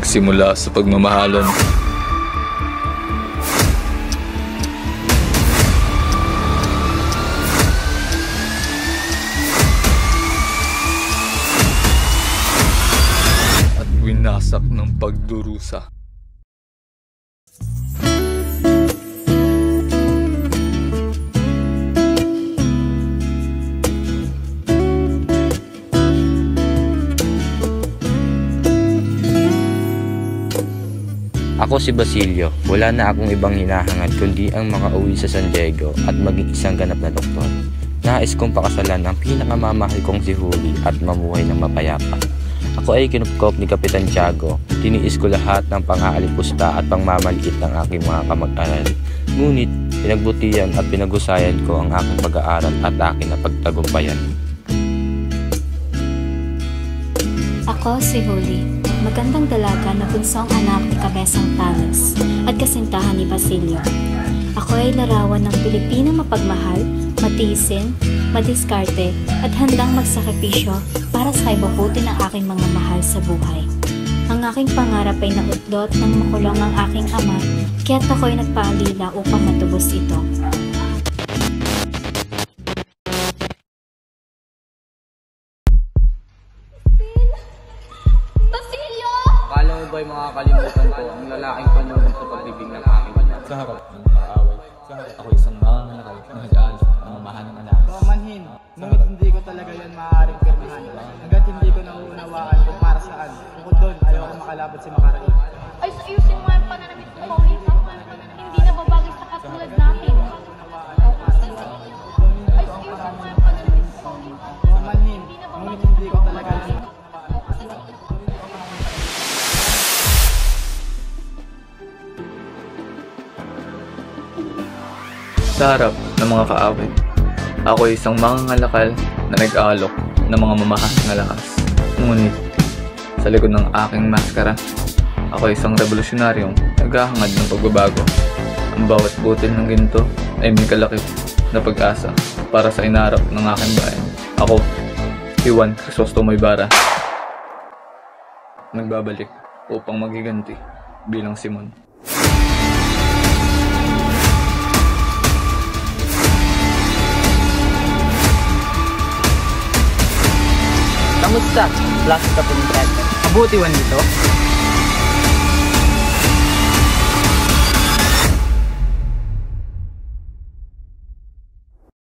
Nagsimula sa pagmamahalan. At winasak ng pagdurusa. Ako si Basilio, wala na akong ibang hinahangad kundi ang makauwi sa San Diego at maging isang ganap na doktor. Nais kong pakasalan ang pinakamamahal kong si Huli at mamuhay ng mapayapa. Ako ay kinupkop ni Kapitan Tiago, tiniis ko lahat ng pang-aalipusta at pangmamaliit ng aking mga kamag-aral. Ngunit pinagbutihan at pinaghusayan ko ang aking pag-aaral at aking napagtagumpayan. Ako si Huli, magandang dalaga na bunsong anak ni Kabesang Tales at kasintahan ni Basilio. Ako ay larawan ng Pilipinang mapagmahal, matiisin, madiskarte at handang magsakripisyo para sa ibabuti ng aking mga mahal sa buhay. Ang aking pangarap ay nautlot ng makulong ang aking ama, kaya't ako'y nagpaalila upang matubos ito. Akala mo ba'y makakalimutan ko ang lalaking tumulong sa pagbibig ng aking ina? Sa harap ng makaaway, ako isang mangangalakal na nag-aalis ng mamahan ng anak. Pamanhin, ngunit hindi ko talaga yan maaaring pirmahan. Hanggat hindi ko nauunawaan kung para saan. Bukod doon, ayaw ko makalabot si Makaraig. Ay, ayusin mo yung pananamit mo, Paulita. Hindi na babagay sa katulad natin. Ay, ayusin mo yung pananamit mo, Paulita. Pamanhin, ngunit hindi ko talaga yan. Sa harap ng mga kaaway, ako ay isang mangangalakal na nag-aalok ng mga mamahasing na lakas. Ngunit, sa likod ng aking maskara, ako ay isang revolusyonaryong naghahangad ng pagbabago. Ang bawat butil ng ginto ay may kalakip na pag-asa para sa inarap ng aking bayan. Ako, si Juan Crisostomo Ibarra, nagbabalik upang magiganti bilang Simon. Kamusta? Klase ka pumuntan. Mabuti wan dito?